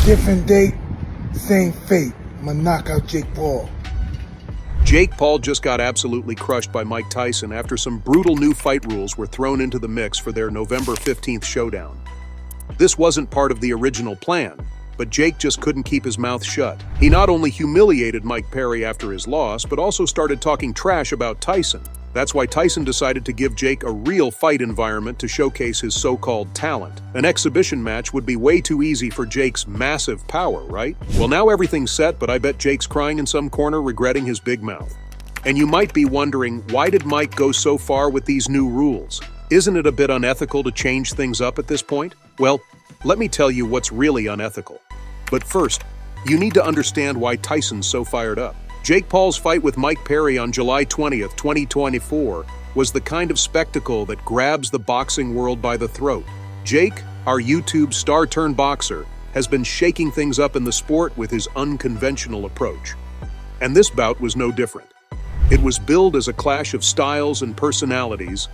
Different date, same fate. I'm gonna knock out Jake Paul. Jake Paul just got absolutely crushed by Mike Tyson after some brutal new fight rules were thrown into the mix for their November 15th showdown. This wasn't part of the original plan, but Jake just couldn't keep his mouth shut. He not only humiliated Mike Perry after his loss, but also started talking trash about Tyson. That's why Tyson decided to give Jake a real fight environment to showcase his so-called talent. An exhibition match would be way too easy for Jake's massive power, right? Well, now everything's set, but I bet Jake's crying in some corner, regretting his big mouth. And you might be wondering, why did Mike go so far with these new rules? Isn't it a bit unethical to change things up at this point? Well, let me tell you what's really unethical. But first, you need to understand why Tyson's so fired up. Jake Paul's fight with Mike Perry on July 20th, 2024 was the kind of spectacle that grabs the boxing world by the throat. Jake, our YouTube star-turned-boxer, has been shaking things up in the sport with his unconventional approach. And this bout was no different. It was billed as a clash of styles and personalities.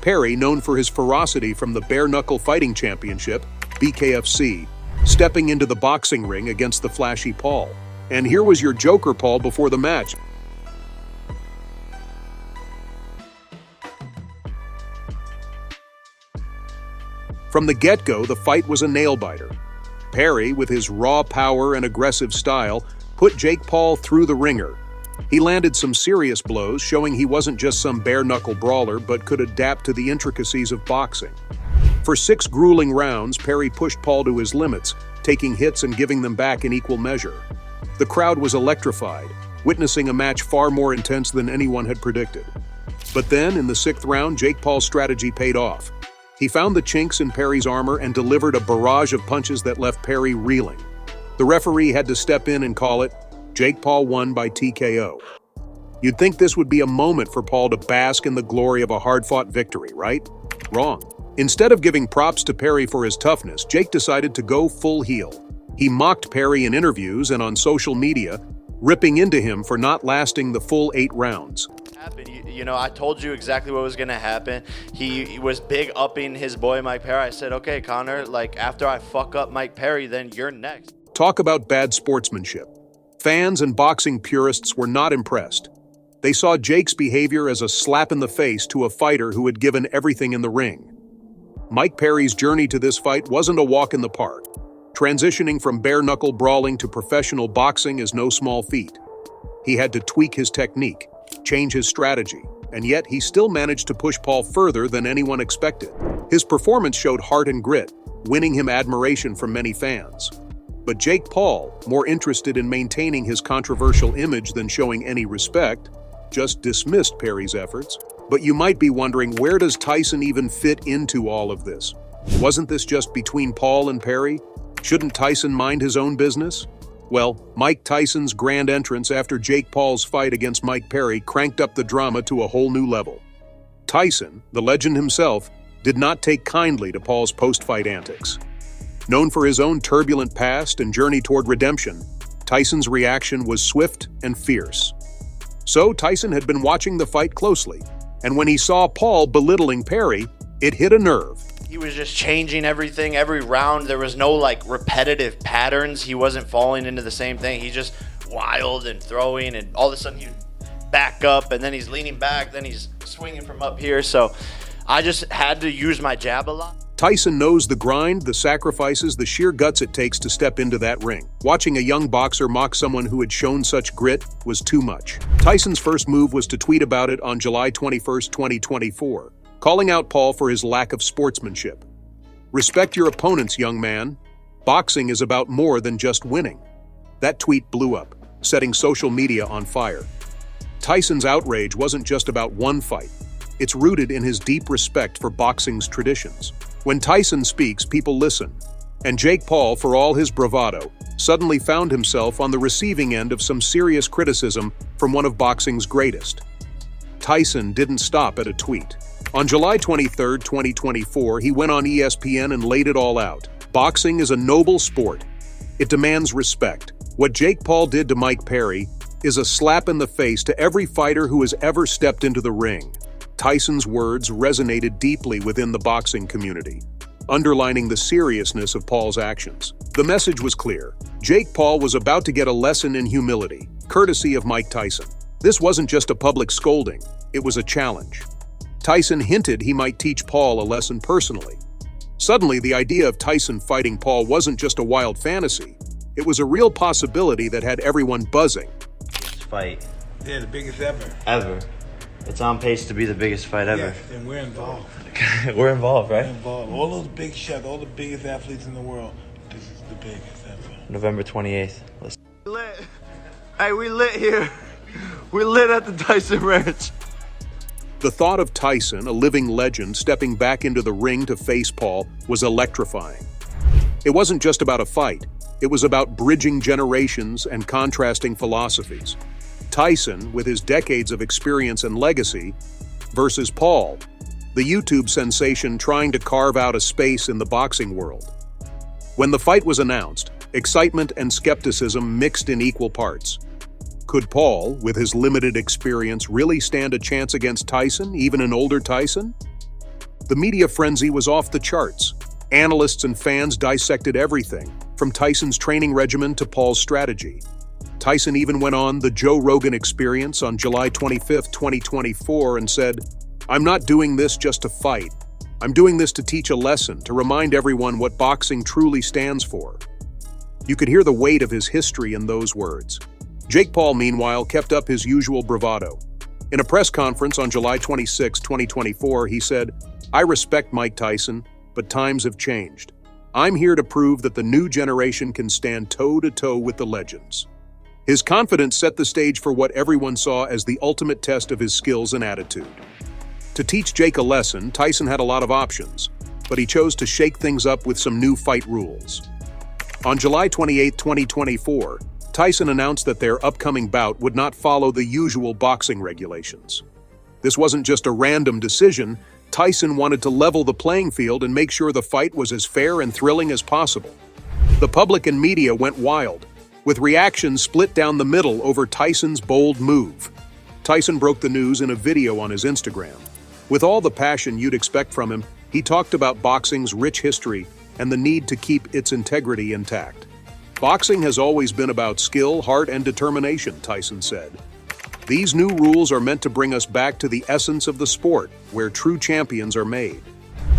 Perry, known for his ferocity from the Bare Knuckle Fighting Championship, BKFC, stepping into the boxing ring against the flashy Paul. And here was your Joker, Paul, before the match. From the get-go, the fight was a nail-biter. Perry, with his raw power and aggressive style, put Jake Paul through the ringer. He landed some serious blows, showing he wasn't just some bare-knuckle brawler, but could adapt to the intricacies of boxing. For 6 grueling rounds, Perry pushed Paul to his limits, taking hits and giving them back in equal measure. The crowd was electrified, witnessing a match far more intense than anyone had predicted. But then, in the 6th round, Jake Paul's strategy paid off. He found the chinks in Perry's armor and delivered a barrage of punches that left Perry reeling. The referee had to step in and call it, Jake Paul won by TKO. You'd think this would be a moment for Paul to bask in the glory of a hard-fought victory, right? Wrong. Instead of giving props to Perry for his toughness, Jake decided to go full heel. He mocked Perry in interviews and on social media, ripping into him for not lasting the full 8 rounds. You know, I told you exactly what was going to happen. He was big upping his boy Mike Perry. I said, okay, Connor, like after I fuck up Mike Perry, then you're next. Talk about bad sportsmanship. Fans and boxing purists were not impressed. They saw Jake's behavior as a slap in the face to a fighter who had given everything in the ring. Mike Perry's journey to this fight wasn't a walk in the park. Transitioning from bare-knuckle brawling to professional boxing is no small feat. He had to tweak his technique, change his strategy, and yet he still managed to push Paul further than anyone expected. His performance showed heart and grit, winning him admiration from many fans. But Jake Paul, more interested in maintaining his controversial image than showing any respect, just dismissed Perry's efforts. But you might be wondering, where does Tyson even fit into all of this? Wasn't this just between Paul and Perry? Shouldn't Tyson mind his own business? Well, Mike Tyson's grand entrance after Jake Paul's fight against Mike Perry cranked up the drama to a whole new level. Tyson, the legend himself, did not take kindly to Paul's post-fight antics. Known for his own turbulent past and journey toward redemption, Tyson's reaction was swift and fierce. So Tyson had been watching the fight closely, and when he saw Paul belittling Perry, it hit a nerve. He was just changing everything every round. There was no like repetitive patterns. He wasn't falling into the same thing. He just wild and throwing, and all of a sudden he'd back up, and then he's leaning back, then he's swinging from up here. So I just had to use my jab a lot. Tyson knows the grind, the sacrifices, the sheer guts it takes to step into that ring. Watching a young boxer mock someone who had shown such grit was too much. Tyson's first move was to tweet about it on July 21st, 2024. Calling out Paul for his lack of sportsmanship. Respect your opponents, young man. Boxing is about more than just winning. That tweet blew up, setting social media on fire. Tyson's outrage wasn't just about one fight. It's rooted in his deep respect for boxing's traditions. When Tyson speaks, people listen. And Jake Paul, for all his bravado, suddenly found himself on the receiving end of some serious criticism from one of boxing's greatest. Tyson didn't stop at a tweet. On July 23, 2024, he went on ESPN and laid it all out. Boxing is a noble sport. It demands respect. What Jake Paul did to Mike Perry is a slap in the face to every fighter who has ever stepped into the ring. Tyson's words resonated deeply within the boxing community. underlining the seriousness of Paul's actions. The message was clear. Jake Paul was about to get a lesson in humility, courtesy of Mike Tyson. This wasn't just a public scolding, it was a challenge. Tyson hinted he might teach Paul a lesson personally. Suddenly, the idea of Tyson fighting Paul wasn't just a wild fantasy. It was a real possibility that had everyone buzzing. Fight. Yeah, the biggest ever. Ever. It's on pace to be the biggest fight ever. Yes, and we're involved. We're involved, right? We're involved. All those big shots, all the biggest athletes in the world. This is the biggest ever. November 28th. Lit. Hey, we lit here. We lit at the Tyson Ranch. The thought of Tyson, a living legend, stepping back into the ring to face Paul was electrifying. It wasn't just about a fight. It was about bridging generations and contrasting philosophies. Tyson, with his decades of experience and legacy, versus Paul, the YouTube sensation trying to carve out a space in the boxing world. When the fight was announced, excitement and skepticism mixed in equal parts. Could Paul, with his limited experience, really stand a chance against Tyson, even an older Tyson? The media frenzy was off the charts. Analysts and fans dissected everything, from Tyson's training regimen to Paul's strategy. Tyson even went on the Joe Rogan Experience on July 25, 2024 and said, "I'm not doing this just to fight. I'm doing this to teach a lesson, to remind everyone what boxing truly stands for." You could hear the weight of his history in those words. Jake Paul, meanwhile, kept up his usual bravado. In a press conference on July 26, 2024, he said, "I respect Mike Tyson, but times have changed. I'm here to prove that the new generation can stand toe-to-toe with the legends." His confidence set the stage for what everyone saw as the ultimate test of his skills and attitude. To teach Jake a lesson, Tyson had a lot of options, but he chose to shake things up with some new fight rules. On July 28, 2024, Tyson announced that their upcoming bout would not follow the usual boxing regulations. This wasn't just a random decision. Tyson wanted to level the playing field and make sure the fight was as fair and thrilling as possible. The public and media went wild, with reactions split down the middle over Tyson's bold move. Tyson broke the news in a video on his Instagram. With all the passion you'd expect from him, he talked about boxing's rich history and the need to keep its integrity intact. "Boxing has always been about skill, heart, and determination," Tyson said. "These new rules are meant to bring us back to the essence of the sport, where true champions are made."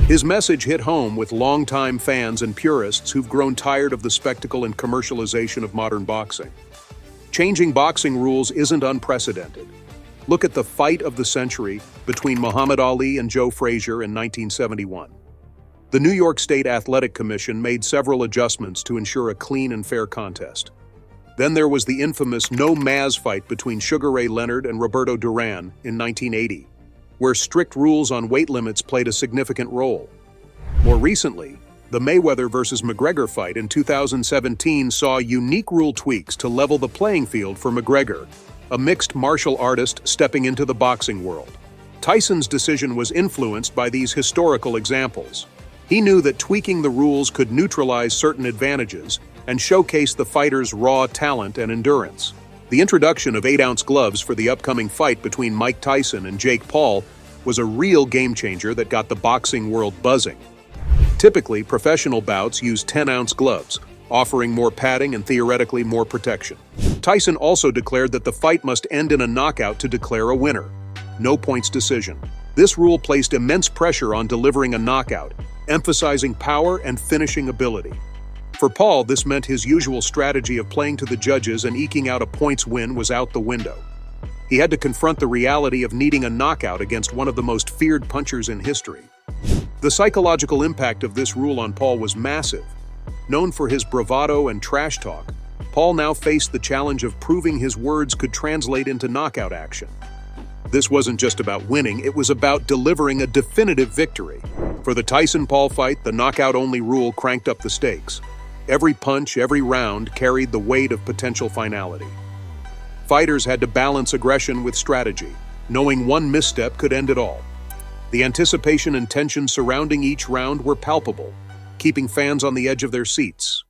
His message hit home with longtime fans and purists who've grown tired of the spectacle and commercialization of modern boxing. Changing boxing rules isn't unprecedented. Look at the fight of the century between Muhammad Ali and Joe Frazier in 1971. The New York State Athletic Commission made several adjustments to ensure a clean and fair contest. Then there was the infamous No Maz fight between Sugar Ray Leonard and Roberto Duran in 1980, where strict rules on weight limits played a significant role. More recently, the Mayweather vs. McGregor fight in 2017 saw unique rule tweaks to level the playing field for McGregor, a mixed martial artist stepping into the boxing world. Tyson's decision was influenced by these historical examples. He knew that tweaking the rules could neutralize certain advantages and showcase the fighter's raw talent and endurance. The introduction of 8-ounce gloves for the upcoming fight between Mike Tyson and Jake Paul was a real game-changer that got the boxing world buzzing. Typically, professional bouts use 10-ounce gloves, offering more padding and theoretically more protection. Tyson also declared that the fight must end in a knockout to declare a winner. No points decision. This rule placed immense pressure on delivering a knockout, emphasizing power and finishing ability. For Paul, this meant his usual strategy of playing to the judges and eking out a points win was out the window. He had to confront the reality of needing a knockout against one of the most feared punchers in history. The psychological impact of this rule on Paul was massive. Known for his bravado and trash talk, Paul now faced the challenge of proving his words could translate into knockout action. This wasn't just about winning, it was about delivering a definitive victory. For the Tyson-Paul fight, the knockout-only rule cranked up the stakes. Every punch, every round carried the weight of potential finality. Fighters had to balance aggression with strategy, knowing one misstep could end it all. The anticipation and tension surrounding each round were palpable, keeping fans on the edge of their seats.